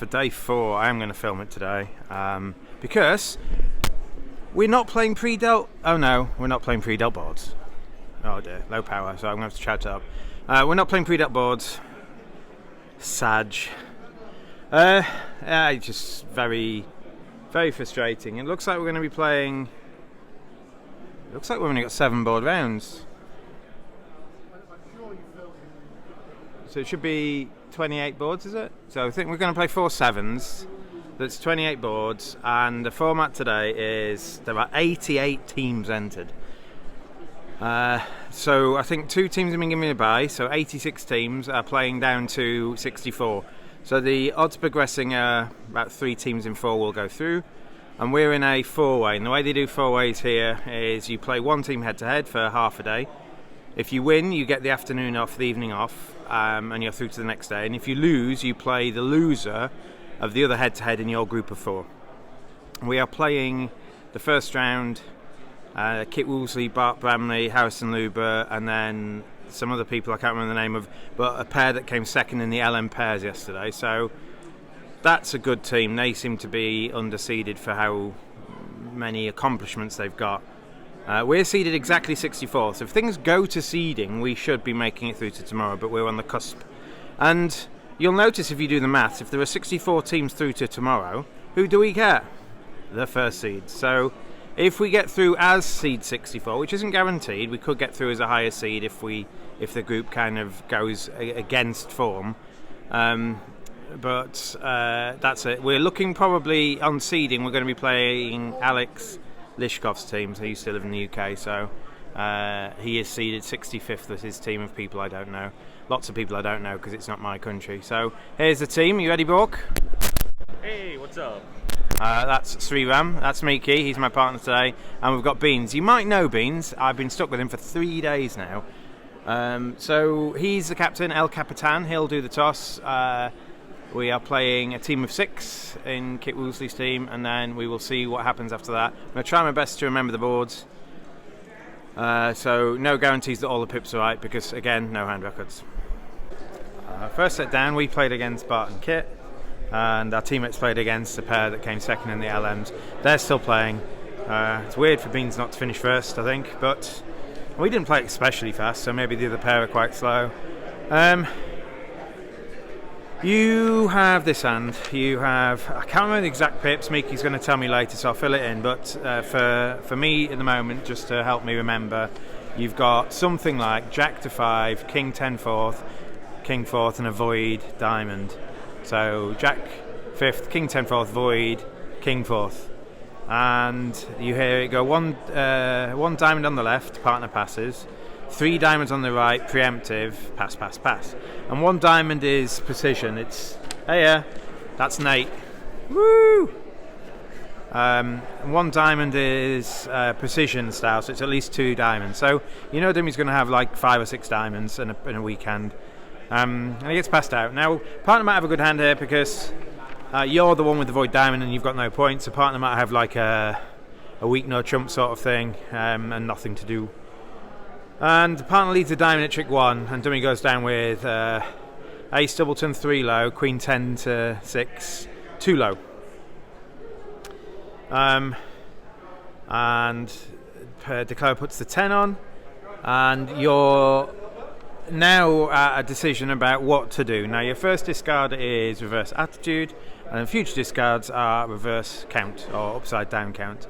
for day 4. I am going to film it today because we're not playing pre-dealt. Oh no, we're not playing pre-dealt boards. Oh dear, low power, so I'm going to have to shout it up. We're not playing pre-dealt boards. Sag. It's just very, very frustrating. It looks like we're going to be playing. It looks like we've only got 7 board rounds. So it should be 28 boards, is it? So I think we're going to play 4 7s. That's 28 boards, and the format today is there are 88 teams entered. So I think 2 teams have been given a bye, so 86 teams are playing down to 64. So the odds progressing are about 3 teams in 4 will go through, and we're in a 4-way. And the way they do 4-ways here is you play 1 team head-to-head for half a day. If you win, you get the afternoon off, the evening off, and you're through to the next day. And if you lose, you play the loser of the other head-to-head in your group of 4. We are playing the first round, Kit Woolsey, Bart Bramley, Harrison Luber, and then some other people I can't remember the name of, but a pair that came second in the LM pairs yesterday. So that's a good team. They seem to be underseeded for how many accomplishments they've got. We're seeded exactly 64, so if things go to seeding, we should be making it through to tomorrow, but we're on the cusp. And you'll notice if you do the maths, if there are 64 teams through to tomorrow, who do we get? The first seed. So if we get through as seed 64, which isn't guaranteed, we could get through as a higher seed if the group kind of goes against form. But that's it. We're looking probably on seeding. We're going to be playing Alex Lishkov's team. So he used to live in the UK, so he is seeded 65th with his team of people I don't know. Lots of people I don't know because it's not my country. So here's the team. Are you ready, Bork? Hey, what's up? That's Sriram, that's Miki, he's my partner today, and we've got Beans. You might know Beans, I've been stuck with him for 3 days now. So he's the captain, El Capitan, he'll do the toss. We are playing a team of 6 in Kit Woolsey's team, and then we will see what happens after that. I'm going to try my best to remember the boards. So no guarantees that all the pips are right, because again, no hand records. First set down, we played against Bart and Kit. And our teammates played against the pair that came second in the LMs. They're still playing. It's weird for Beans not to finish first, I think, but we didn't play especially fast, so maybe the other pair are quite slow. You have this hand. You have, I can't remember the exact pips. Miki's going to tell me later, so I'll fill it in. But for me at the moment, just to help me remember, you've got something like Jack to 5, King 10 4th, King 4th, and a void diamond. So Jack 5th, King 10 4th, void, King 4th, and you hear it go one diamond on the left, partner passes, 3 diamonds on the right, preemptive, pass, pass, pass, and 1 diamond is precision. It's that's Nate. Woo! 1 diamond is precision style, so it's at least 2 diamonds. So you know Dimmy's going to have like 5 or 6 diamonds in a weekend. And he gets passed out. Now, partner might have a good hand here because you're the one with the void diamond and you've got no points. So partner might have like a weak no trump sort of thing and nothing to do. And the partner leads the diamond at trick 1, and dummy goes down with ace doubleton 3 low, queen 10 to 6 2 low. And Declare puts the 10 on, and you're now a decision about what to do. Now your first discard is reverse attitude, and future discards are reverse count or upside down count.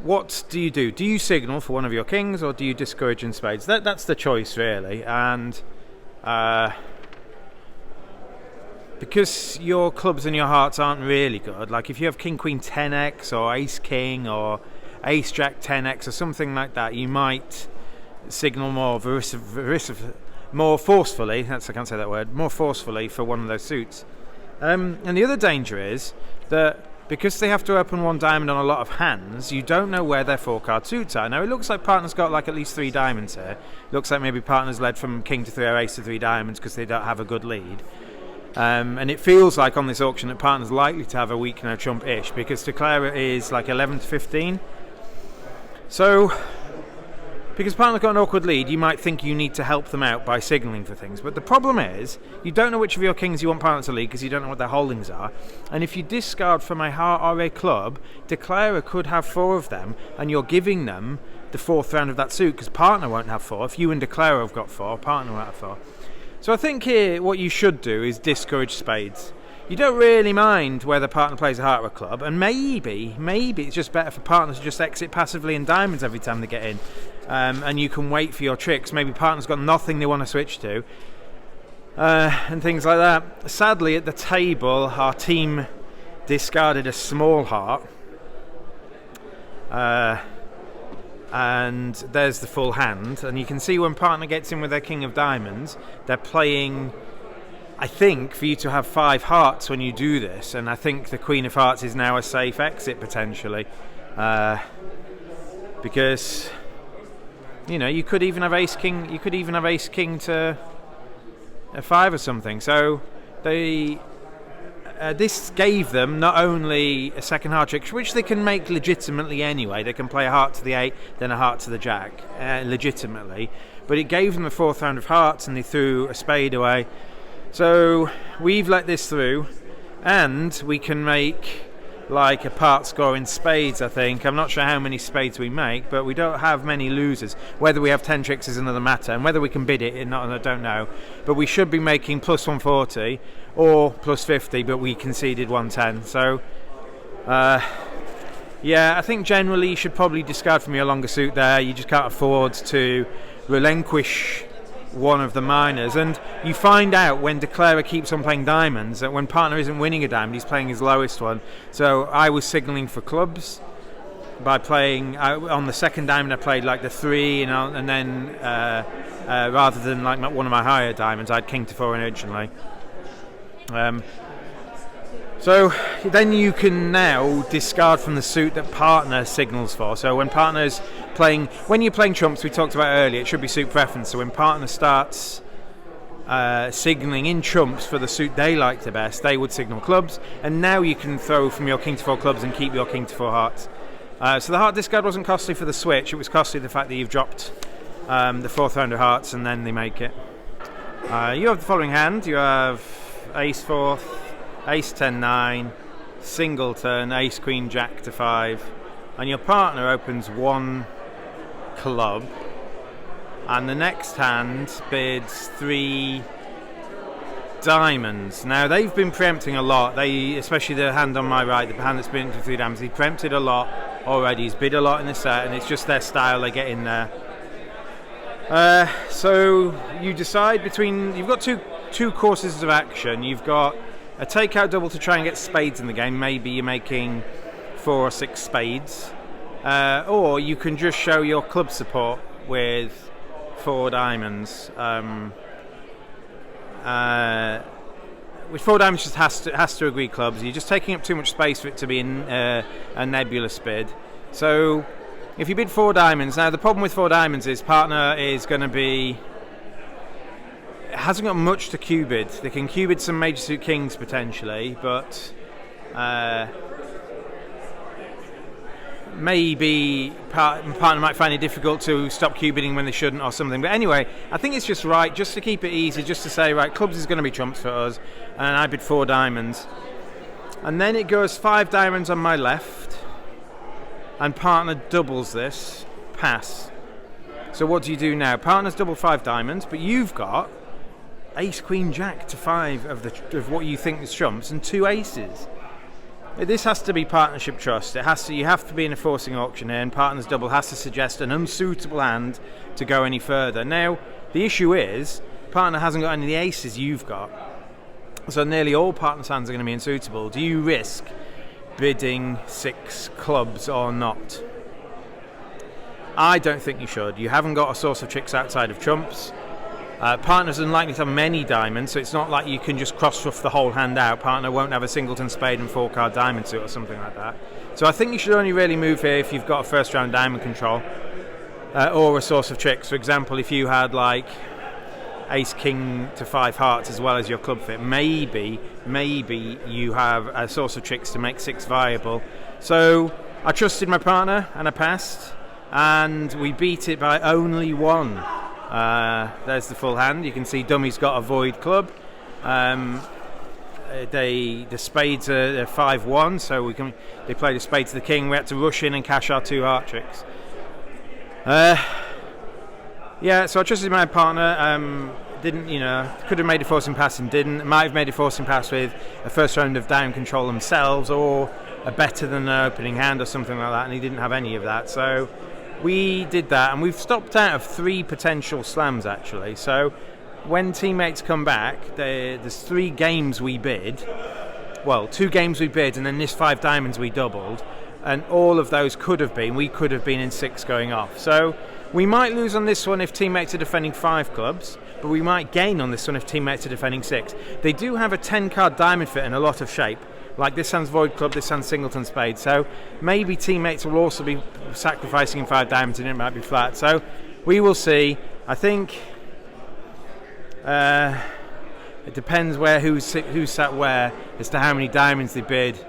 What do you do? Do you signal for one of your kings, or do you discourage in spades? That's the choice really, and because your clubs and your hearts aren't really good, like if you have King Queen 10x or Ace King or Ace Jack 10x or something like that, you might signal more more forcefully. I can't say that word. More forcefully for one of those suits. And the other danger is that because they have to open 1 diamond on a lot of hands, you don't know where their 4-card suits are. Now it looks like partner's got like at least 3 diamonds here. Looks like maybe partner's led from King to 3 or Ace to 3 diamonds because they don't have a good lead. And it feels like on this auction that partner's likely to have a weak no trump-ish because Declare is like 11 to 15. So because partner's got an awkward lead, you might think you need to help them out by signalling for things. But the problem is, you don't know which of your kings you want partner to lead because you don't know what their holdings are. And if you discard from a heart or a club, declarer could have 4 of them, and you're giving them the 4th round of that suit because partner won't have 4. If you and declarer have got 4, partner won't have 4. So I think here what you should do is discourage spades. You don't really mind whether partner plays a heart or a club, and maybe it's just better for partners to just exit passively in diamonds every time they get in, and you can wait for your tricks. Maybe partner's got nothing they want to switch to, and things like that. Sadly, at the table, our team discarded a small heart, and there's the full hand, and you can see when partner gets in with their king of diamonds, they're playing, I think, for you to have 5 hearts when you do this, and I think the Queen of Hearts is now a safe exit potentially, because you could even have Ace King. You could even have Ace King to a 5 or something. So this gave them not only a second heart trick, which they can make legitimately anyway. They can play a heart to the 8, then a heart to the jack, legitimately. But it gave them a 4th round of hearts, and they threw a spade away. So we've let this through, and we can make like a part score in spades, I think. I'm not sure how many spades we make, but we don't have many losers. Whether we have 10 tricks is another matter, and whether we can bid it, I don't know. But we should be making plus 140 or plus 50, but we conceded 110. So, yeah, I think generally you should probably discard from your longer suit there. You just can't afford to relinquish one of the minors, and you find out when declarer keeps on playing diamonds that when partner isn't winning a diamond, he's playing his lowest one. So I was signalling for clubs by playing on the second diamond. I played like the 3, and then rather than like one of my higher diamonds, I had king to 4 originally. So then you can now discard from the suit that partner signals for. So when partner's playing, when you're playing trumps, we talked about earlier, it should be suit preference. So when partner starts signalling in trumps for the suit they like the best, they would signal clubs. And now you can throw from your king to 4 clubs and keep your king to 4 hearts. So the heart discard wasn't costly for the switch. It was costly the fact that you've dropped the 4th round of hearts, and then they make it. You have the following hand. You have ace 4th, ace 10 9, singleton, ace queen jack to 5, and your partner opens 1 club, and the next hand bids 3 diamonds. Now they've been preempting a lot, especially the hand on my right, the hand that's been for 3 diamonds. He's preempted a lot already, he's bid a lot in the set, and it's just their style, they get in there. So you decide between, you've got two courses of action. You've got a takeout double to try and get spades in the game. Maybe you're making 4 or 6 spades, or you can just show your club support with 4 diamonds. With 4 diamonds, just has to agree clubs. You're just taking up too much space for it to be a nebulous bid. So if you bid 4 diamonds, now the problem with 4 diamonds is partner is going to be, hasn't got much to cubid. They can cubid some major suit kings potentially, but maybe partner might find it difficult to stop cubidding when they shouldn't or something. But anyway, I think it's just right, just to keep it easy, just to say, right, clubs is going to be trumps for us, and I bid 4 diamonds. And then it goes 5 diamonds on my left, and partner doubles this, pass. So what do you do now? Partner's double 5 diamonds, but you've got ace queen jack to 5 of what you think is trumps, and 2 aces. This has to be partnership trust. You have to be in a forcing auction here, and partner's double has to suggest an unsuitable hand to go any further. Now the issue is partner hasn't got any of the aces you've got, so nearly all partner's hands are going to be unsuitable. Do you risk bidding 6 clubs or not? I don't think you should. You haven't got a source of tricks outside of trumps. Partner's unlikely to have many diamonds, so it's not like you can just cross-ruff the whole hand out. Partner won't have a singleton spade and 4-card diamond suit or something like that. So I think you should only really move here if you've got a first-round diamond control or a source of tricks. For example, if you had like ace king to 5 hearts as well as your club fit, maybe you have a source of tricks to make 6 viable. So I trusted my partner and I passed. and we beat it by only one. There's the full hand. You can see Dummy's got a void club. The spades are 5-1, so they played a spade to the king. We had to rush in and cash our 2 heart tricks. So I trusted my partner. Could have made a forcing pass and didn't. Might have made a forcing pass with a first round of down control themselves, or a better than an opening hand or something like that, and he didn't have any of that. So we did that, and we've stopped out of 3 potential slams actually. So when teammates come back, there's 3 games we bid. Well, 2 games we bid, and then this 5 diamonds we doubled, and all of those we could have been in 6 going off. So we might lose on this one if teammates are defending 5 clubs, but we might gain on this one if teammates are defending 6. They do have a 10-card diamond fit and a lot of shape. Like this hand's void club, this hand's singleton spade. So maybe teammates will also be sacrificing 5 diamonds and it might be flat. So we will see. I think it depends who sat where as to how many diamonds they bid.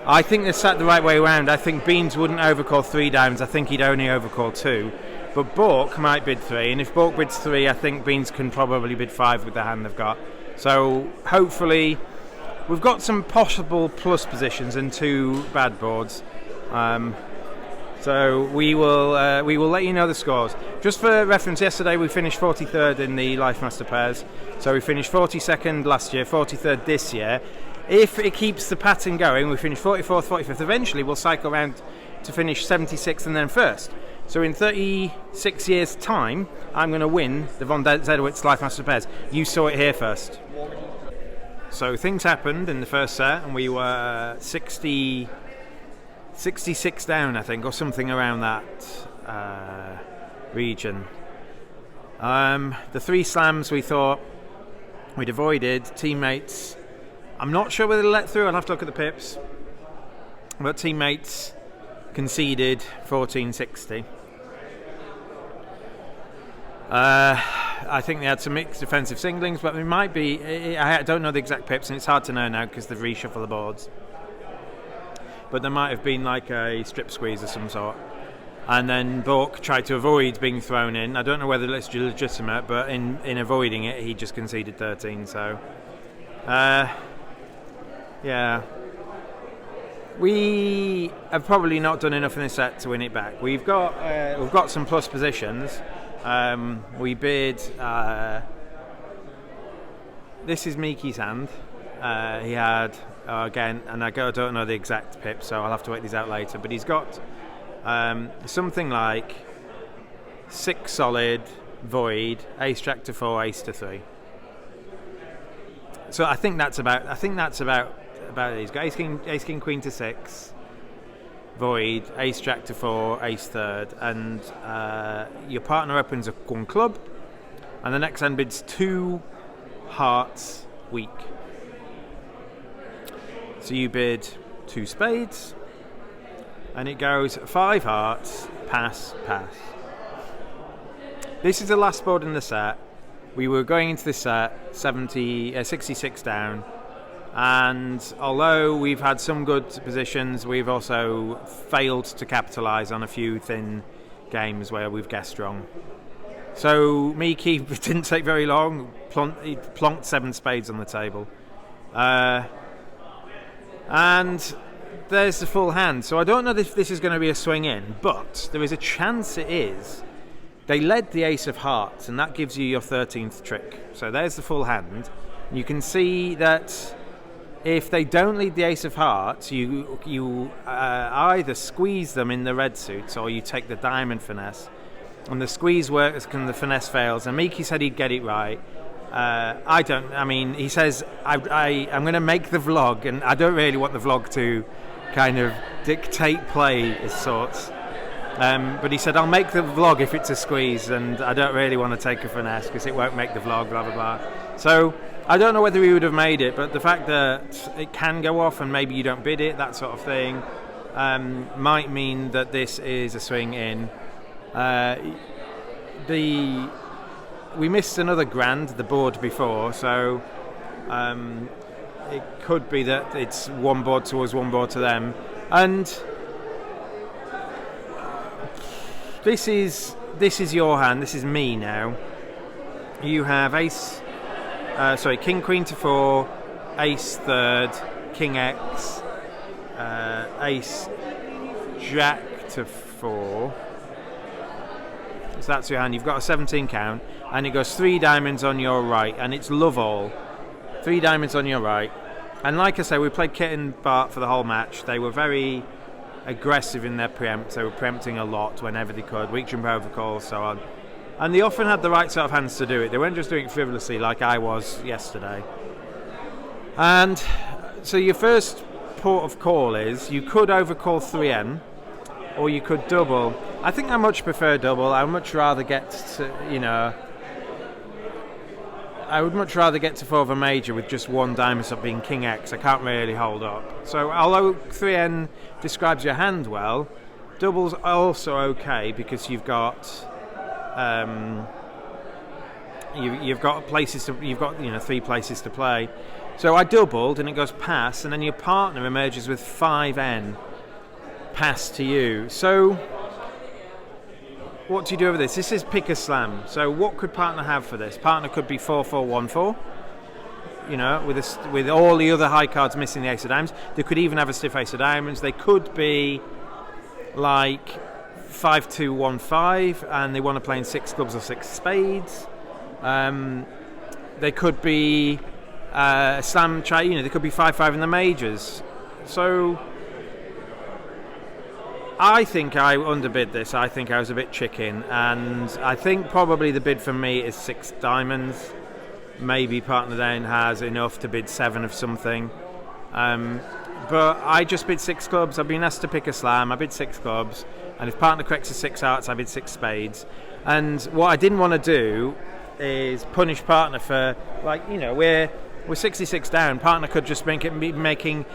I think they're sat the right way around. I think Beans wouldn't overcall 3 diamonds. I think he'd only overcall 2. But Bork might bid 3, and if Bork bids 3, I think Beans can probably bid 5 with the hand they've got. So hopefully we've got some possible plus positions and 2 bad boards. So we will let you know the scores. Just for reference, yesterday we finished 43rd in the Life Master pairs. So we finished 42nd last year, 43rd this year. If it keeps the pattern going, we finish 44th, 45th. Eventually we'll cycle around to finish 76th and then 1st. So in 36 years' time, I'm going to win the Von Zedowitz Life Master pairs. You saw it here first. So things happened in the first set, and we were 66 down, I think, or something around that region. The 3 slams we thought we'd avoided. Teammates, I'm not sure whether they let through. I'll have to look at the pips. But teammates conceded 1460. I think they had some mixed defensive singlings, but it might be. I don't know the exact pips, and it's hard to know now because they've reshuffled the boards. But there might have been like a strip squeeze of some sort. And then Bork tried to avoid being thrown in. I don't know whether it's legitimate, but in avoiding it, he just conceded 13. So, yeah. We have probably not done enough in this set to win it back. We've got some plus positions. We bid. This is Miki's hand. He had again, and I don't know the exact pip, so I'll have to work these out later. But he's got something like 6 solid, void, ace jack to 4, ace to 3. So I think that's about it. He's got ace king queen to 6, void, ace jack to 4, ace third, and your partner opens a 1 club, and the next hand bids 2 hearts weak. So you bid 2 spades, and it goes 5 hearts, pass, pass. This is the last board in the set. We were going into this set 66 down, and although we've had some good positions, we've also failed to capitalise on a few thin games where we've guessed wrong. So Miki didn't take very long. He plonked 7 spades on the table. And there's the full hand. So I don't know if this is going to be a swing in, but there is a chance it is. They led the ace of hearts, and that gives you your 13th trick. So there's the full hand. You can see that if they don't lead the ace of hearts, you either squeeze them in the red suits or you take the diamond finesse. And the squeeze works and the finesse fails. And Miki said he'd get it right. He says, I'm going to make the vlog, and I don't really want the vlog to kind of dictate play as sorts. But he said, I'll make the vlog if it's a squeeze, and I don't really want to take a finesse because it won't make the vlog, blah, blah, blah. So I don't know whether he would have made it, but the fact that it can go off and maybe you don't bid it, that sort of thing, might mean that this is a swing in. We missed another grand, the board before, so it could be that it's 1 board to us, 1 board to them. And this is your hand. This is me now. You have King Queen to 4, Ace third, King X, Ace Jack to 4. So that's your hand. You've got a 17 count, and it goes 3 diamonds on your right, and it's love all. 3 diamonds on your right. And like I say, we played Kit and Bart for the whole match. They were very aggressive in their preempts. They were preempting a lot whenever they could, weak jump overcalls, so on. And they often had the right sort of hands to do it. They weren't just doing it frivolously like I was yesterday. And so your first port of call is you could overcall 3N, or you could double. I think I much prefer double. I would much rather get to, I would much rather get to 4 of a major with just 1 diamond up being King X. I can't really hold up. So although 3N describes your hand well, double's also okay because you've got you've got 3 places to play. So I doubled and it goes pass, and then your partner emerges with 5N pass to you. So what do you do with this? This is pick a slam. So what could partner have for this? Partner could be 4-4-1-4. With all the other high cards missing the ace of diamonds. They could even have a stiff ace of diamonds. They could be like 5-2-1-5, and they want to play in 6 clubs or 6 spades. They could be slam try. They could be 5-5 in the majors. So I think I underbid this. I think I was a bit chicken, and I think probably the bid for me is 6 diamonds. Maybe partner then has enough to bid 7 of something. But I just bid 6 clubs. I've been asked to pick a slam. I bid 6 clubs, and if partner corrects a 6 hearts, I bid 6 spades. And what I didn't want to do is punish partner for, we're 66 down. Partner could just be making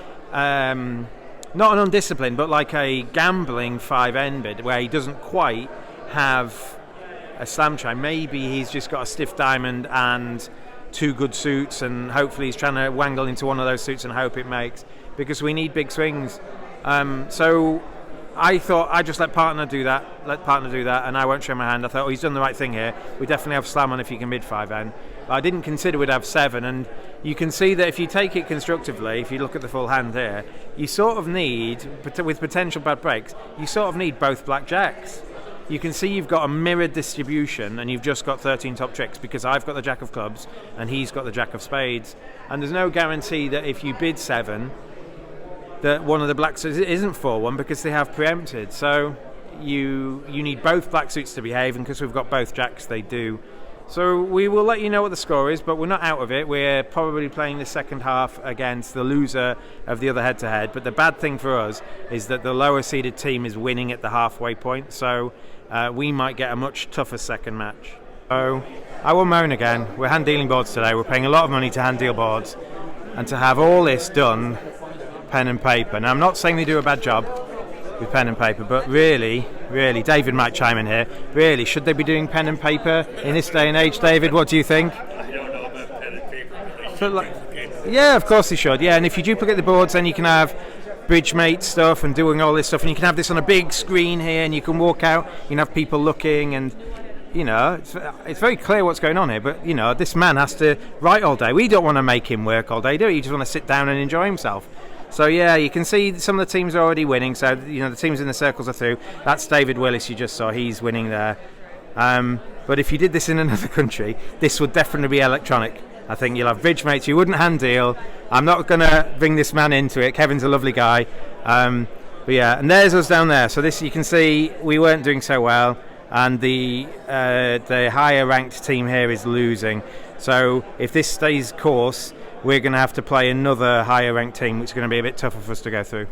not an undisciplined, but like a gambling 5N bid where he doesn't quite have a slam try. Maybe he's just got a stiff diamond and 2 good suits, and hopefully he's trying to wangle into one of those suits and hope it makes, because we need big swings. So I thought I'd just let partner do that, and I won't show my hand. I thought, he's done the right thing here. We definitely have slam on if you can bid 5N. But I didn't consider we'd have 7, and you can see that if you take it constructively, if you look at the full hand here, you sort of need, with potential bad breaks, you sort of need both blackjacks. You can see you've got a mirrored distribution, and you've just got 13 top tricks, because I've got the jack of clubs and he's got the jack of spades. And there's no guarantee that if you bid 7, that one of the black suits isn't 4-1, because they have preempted. So you need both black suits to behave, and because we've got both jacks, they do. So we will let you know what the score is, but we're not out of it. We're probably playing the second half against the loser of the other head-to-head. But the bad thing for us is that the lower-seeded team is winning at the halfway point, so we might get a much tougher second match. So I will moan again. We're hand-dealing boards today. We're paying a lot of money to hand-deal boards, and to have all this done pen and paper. Now, I'm not saying they do a bad job with pen and paper, but really, David might chime in here. Really, should they be doing pen and paper in this day and age, David? What do you think? I don't know about pen and paper. Yeah, of course they should. Yeah, and if you duplicate the boards, then you can have Bridgemate stuff and doing all this stuff, and you can have this on a big screen here, and you can walk out, you can have people looking, and it's very clear what's going on here. But this man has to write all day. We don't want to make him work all day, do we? You just want to sit down and enjoy himself. So yeah, you can see some of the teams are already winning. So the teams in the circles are through. That's David Willis you just saw. He's winning there. But if you did this in another country, this would definitely be electronic. I think you'll have Bridgemates. You wouldn't hand deal. I'm not going to bring this man into it. Kevin's a lovely guy. But yeah, and there's us down there. So this, you can see we weren't doing so well, and the higher ranked team here is losing. So if this stays course, we're going to have to play another higher ranked team, which is going to be a bit tougher for us to go through.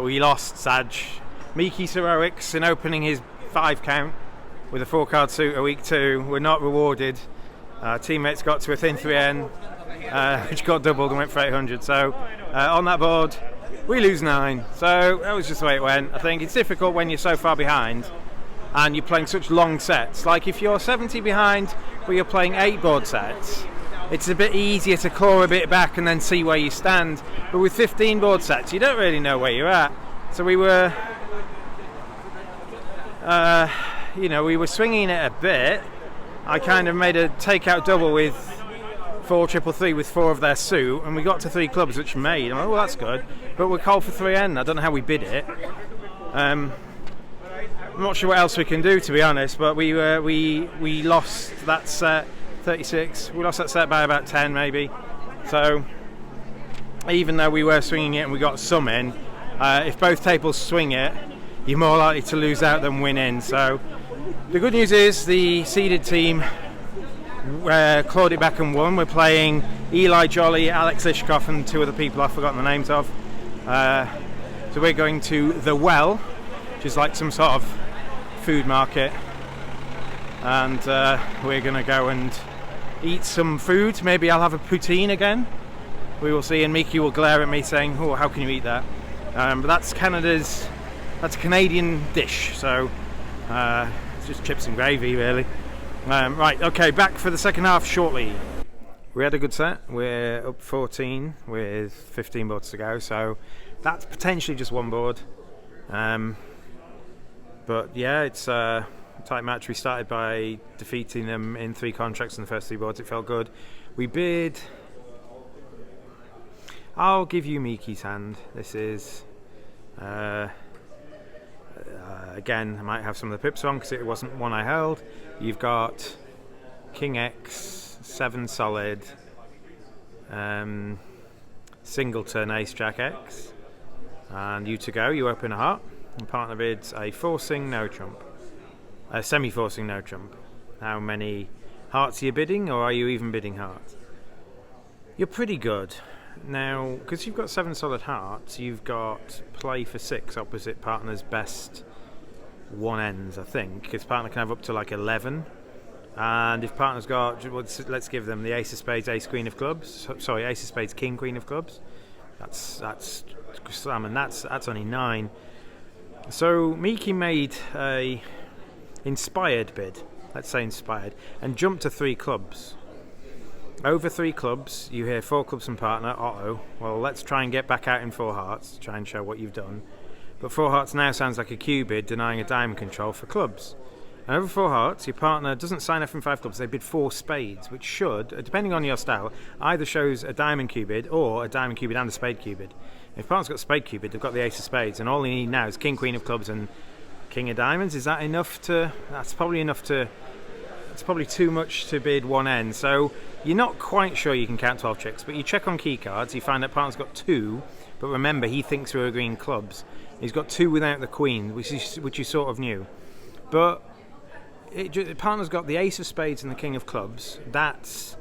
We lost Saj. Miki's heroics in opening his 5 count with a 4-card suit at week 2. We're not rewarded. Teammates got to a thin 3N, which got doubled and went for 800. So on that board, we lose 9. So that was just the way it went. I think it's difficult when you're so far behind and you're playing such long sets. Like if you're 70 behind, but you're playing 8 board sets, it's a bit easier to claw a bit back and then see where you stand. But with 15 board sets, you don't really know where you're at. So we were you know, we were swinging it a bit. I kind of made a takeout double with 4 triple 3 with 4 of their suit, and we got to 3 clubs, which made. I'm like, well, that's good. But we're called for 3N. I don't know how we bid it. I'm not sure what else we can do, to be honest. But we lost that set 36. We lost that set by about 10, maybe. So even though we were swinging it and we got some in, if both tables swing it, you're more likely to lose out than win in. So the good news is the seeded team clawed it back and won. We're playing Eli Jolly, Alex Ishkoff, and 2 other people I've forgotten the names of. So we're going to The Well, which is like some sort of food market, and we're going to go and eat some food. Maybe I'll have a poutine again. We will see, and Miki will glare at me saying, "Oh, how can you eat that?" But that's a Canadian dish, so it's just chips and gravy, really. Right, okay, back for the second half shortly. We had a good set. We're up 14 with 15 boards to go, so that's potentially just 1 board. But yeah, it's a tight match. We started by defeating them in 3 contracts in the first 3 boards. It felt good. We bid. I'll give you Miki's hand. This is again, I might have some of the pips on because it wasn't one I held. You've got King X, 7 solid, singleton Ace Jack X, and you to go. You open a heart. And partner bids a forcing no trump, a semi-forcing no trump. How many hearts are you bidding, or are you even bidding hearts? You're pretty good. Now, because you've got 7 solid hearts, you've got play for 6 opposite partner's best 1Ns, I think, because partner can have up to like 11. And if partner's got, let's give them the Ace of Spades, Ace Queen of Clubs. Sorry, Ace of Spades, King Queen of Clubs. That's slam, and that's only 9. So Miki made a inspired bid, let's say inspired, and jumped to 3 clubs. Over 3 clubs, you hear 4 clubs from partner. Uh-oh. Well, let's try and get back out in 4 hearts to try and show what you've done. But 4 hearts now sounds like a Q bid, denying a diamond control for clubs. And over 4 hearts, your partner doesn't sign up in 5 clubs. They bid 4 spades, which should, depending on your style, either shows a diamond Q bid or a diamond Q bid and a spade Q bid. If partner's got spade Q bid, they've got the Ace of Spades, and all they need now is King Queen of Clubs and King of Diamonds. Is that enough to? That's probably enough to. It's probably too much to bid 1N. So you're not quite sure you can count 12 tricks, but you check on key cards, you find that partner's got 2, but remember he thinks we're agreeing clubs. He's got 2 without the Queen, which you sort of knew. But partner's got the Ace of Spades and the King of Clubs. That's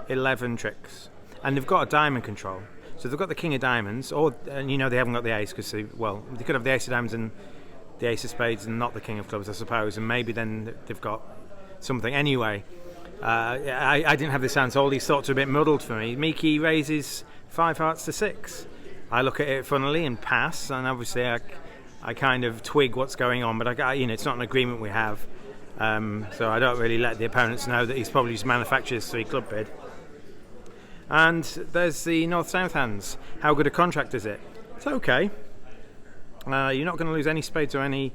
11 tricks, and they've got a diamond control. So they've got the King of Diamonds, and you know they haven't got the Ace because they could have the Ace of Diamonds and the Ace of Spades and not the King of Clubs, I suppose, and maybe then they've got something. Anyway, I didn't have this hand, so all these thoughts are a bit muddled for me. Miki raises 5 hearts to 6. I look at it funnily and pass, and obviously I kind of twig what's going on, but it's not an agreement we have, so I don't really let the opponents know that he's probably just manufactured his 3 club bid. And there's the north-south hands. How good a contract is it? It's okay. You're not going to lose any spades or any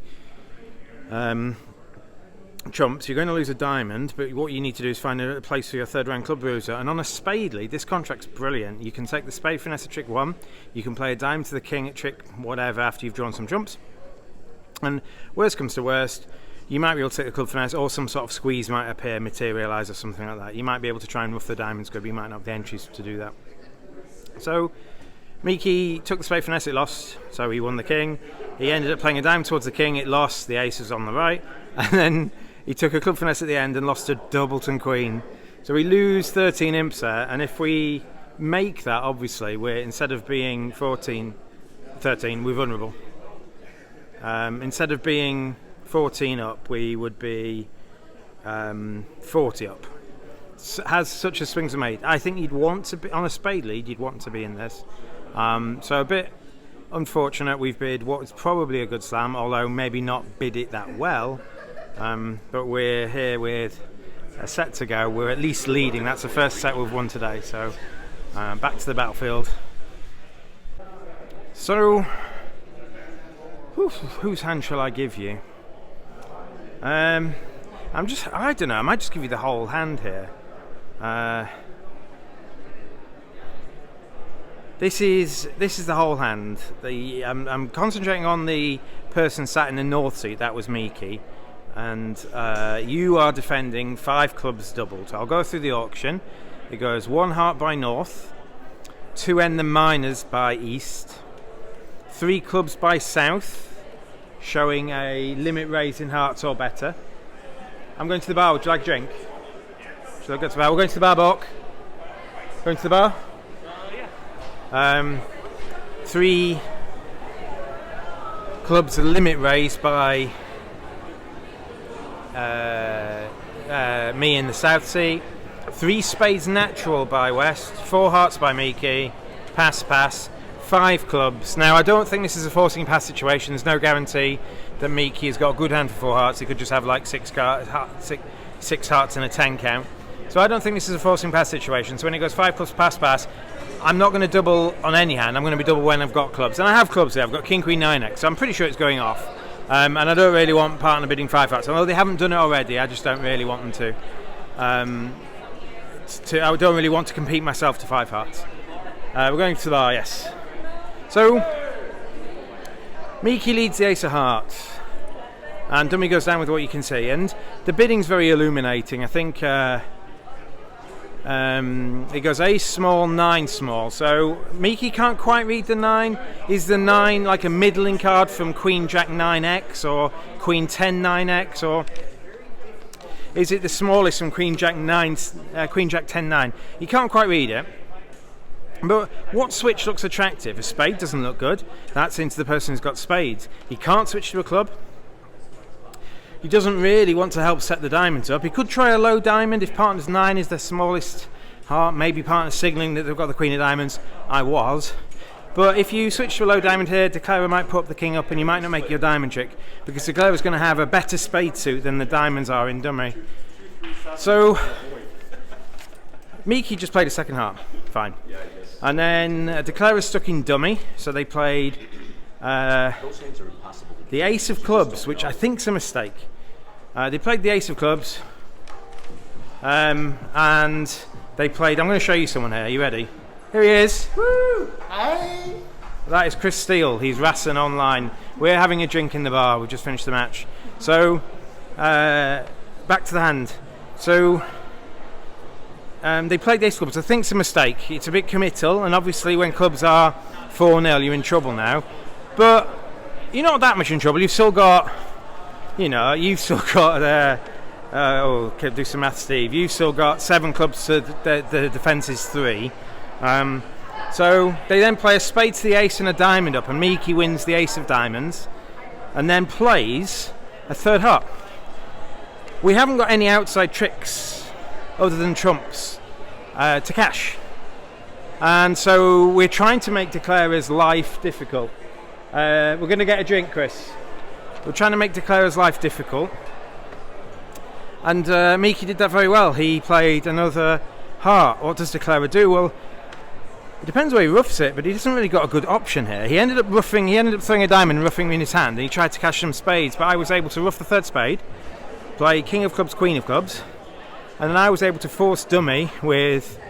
trumps. You're going to lose a diamond, but what you need to do is find a place for your 3rd round club bruiser. And on a spade lead, this contract's brilliant. You can take the spade finesse at trick 1. You can play a diamond to the king at trick whatever after you've drawn some trumps. And worst comes to worst, you might be able to take the club finesse, or some sort of squeeze might appear, materialise or something like that. You might be able to try and rough the diamonds good, but you might not have the entries to do that. So Miki took the spade finesse, it lost, so he won the king. He ended up playing a diamond towards the king, it lost, the ace was on the right, and then he took a club finesse at the end and lost to doubleton queen. So we lose 13 imps there, and if we make that, obviously, we're, instead of being 13, we're vulnerable. Instead of being 14 up, we would be 40 up. Has such a swings are made. I think you'd want to be on a spade lead. You'd want to be in this. So a bit unfortunate. We've bid what is probably a good slam, although maybe not bid it that well. But we're here with a set to go. We're at least leading. That's the first set we've won today. So back to the battlefield. So whose hand shall I give you? I don't know, I might just give you the whole hand here. This is the whole hand. I'm concentrating on the person sat in the north seat, that was Miki. And you are defending 5 clubs doubled. I'll go through the auction. It goes 1 heart by north, 2 N the minors by east, 3 clubs by south, showing a limit raise in hearts or better. I'm going to the bar. Would you like a drink? Should I go to the bar? We're going to the bar, Bork. Going to the bar? Yeah. 3 clubs limit raised by me in the south seat, 3 spades natural by west, 4 hearts by Miki, pass, 5 clubs. Now I don't think this is a forcing pass situation. There's no guarantee that Miki has got a good hand for 4 hearts. He could just have like 6 hearts and a 10 count. So I don't think this is a forcing pass situation. So when it goes 5 clubs, pass, I'm not going to double on any hand. I'm going to be double when I've got clubs. And I have clubs here. I've got King, Queen, 9x. So I'm pretty sure it's going off. And I don't really want partner bidding 5 hearts. Although they haven't done it already, I just don't really want them to. I don't really want to compete myself to 5 hearts. We're going to the bar, yes. So, Miki leads the ace of hearts. And dummy goes down with what you can see. And the bidding's very illuminating. I think it goes ace small, 9 small. So Miki can't quite read the 9. Is the 9 like a middling card from Queen Jack 9x or Queen 10 9x, or is it the smallest from Queen Jack 9, Queen Jack 10 9? You can't quite read it. But what switch looks attractive? A spade doesn't look good. That's into the person who's got spades. He can't switch to a club. He doesn't really want to help set the diamonds up. He could try a low diamond if partner's 9 is their smallest heart. Maybe partner's signalling that they've got the queen of diamonds. I was. But if you switch to a low diamond here, declarer might put the king up and you might not make your diamond trick, because declarer's going to have a better spade suit than the diamonds are in dummy. So Miki just played a second heart. Fine. And then declarer's stuck in dummy, so they played the ace of clubs, which I think's a mistake. They played the ace of clubs, and they played. I'm going to show you someone here. Are you ready? Here he is. Woo! Hey! That is Chris Steele. He's Rassen online. We're having a drink in the bar. We just finished the match. So back to the hand. So they played the ace of clubs. I think it's a mistake. It's a bit committal, and obviously when clubs are 4-0, you're in trouble now. But you're not that much in trouble. You've still got. Do some math, Steve. You've still got 7 clubs to the defence is 3. So they then play a spade to the ace and a diamond up, and Miki wins the ace of diamonds, and then plays a third heart. We haven't got any outside tricks other than trumps to cash, and so we're trying to make declarer's life difficult. We're going to get a drink, Chris. We're trying to make declarer's life difficult. And Miki did that very well. He played another heart. What does declarer do? Well, it depends where he roughs it, but he hasn't really got a good option here. He ended up throwing a diamond and roughing me in his hand, and he tried to cash some spades, but I was able to rough the third spade, play king of clubs, queen of clubs, and then I was able to force dummy with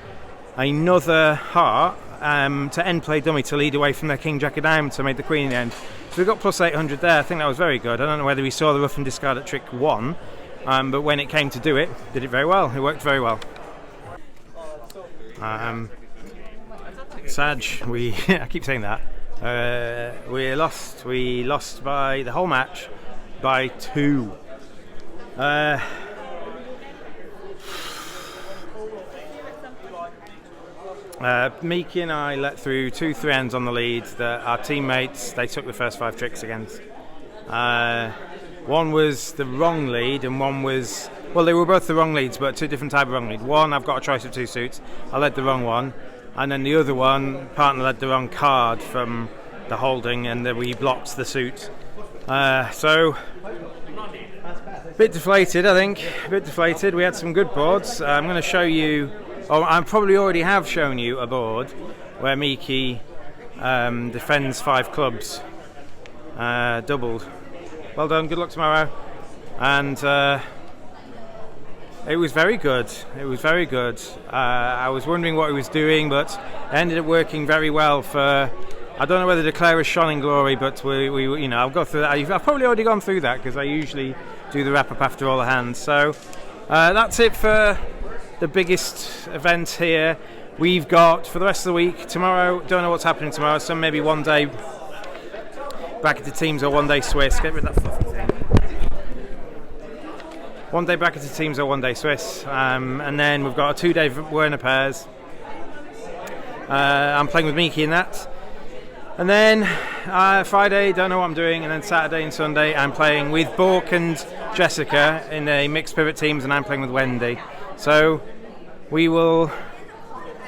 another heart to end play dummy to lead away from their king jack of diamonds, so I made the queen in the end. So we got plus 800 there. I think that was very good. I don't know whether we saw the rough and discard at trick 1, but when it came to do it, did it very well. It worked very well. Sag, I keep saying that. We lost by the whole match by 2. Miki and I let through 2 3-ends on the lead that our teammates, they took the first 5 tricks against. One was the wrong lead and one was, well, they were both the wrong leads, but 2 different type of wrong lead. One, I've got a choice of 2 suits. I led the wrong one, and then the other one, partner led the wrong card from the holding, and we blocked the suit. So a bit deflated, I think. A bit deflated. We had some good boards. I'm going to show you. I probably already have shown you a board where Miki defends 5 clubs doubled. Well done, good luck tomorrow. and it was very good. It was very good. I was wondering what he was doing, but it ended up working very well for. I don't know whether Declare has shone in glory, but we you know, I'll go through that. I've probably already gone through that because I usually do the wrap up after all the hands. So that's it for the biggest event here. We've got for the rest of the week tomorrow. Don't know what's happening tomorrow. Some maybe one day bracketed teams or one day Swiss. Get rid of that fluffy thing. One day bracketed teams or one day Swiss, and then we've got a 2-day Werner pairs. I'm playing with Miki in that. And then Friday, don't know what I'm doing, and then Saturday and Sunday I'm playing with Bork and Jessica in the mixed pivot teams, and I'm playing with Wendy. So we will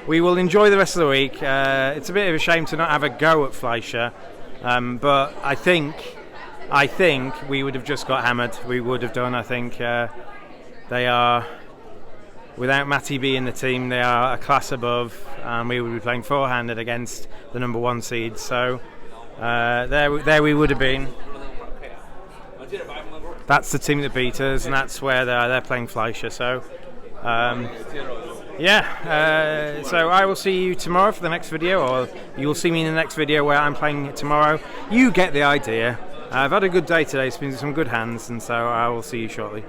enjoy the rest of the week. It's a bit of a shame to not have a go at Fleischer, but I think we would have just got hammered. We would have done. I think they are, without Matty B in the team, they are a class above, and we would be playing four-handed against the number 1 seed. So there we would have been. That's the team that beat us, and that's where they're playing Fleischer. So so I will see you tomorrow for the next video, or you will see me in the next video where I'm playing tomorrow. You get the idea. I've had a good day today. It's been some good hands, and so I will see you shortly.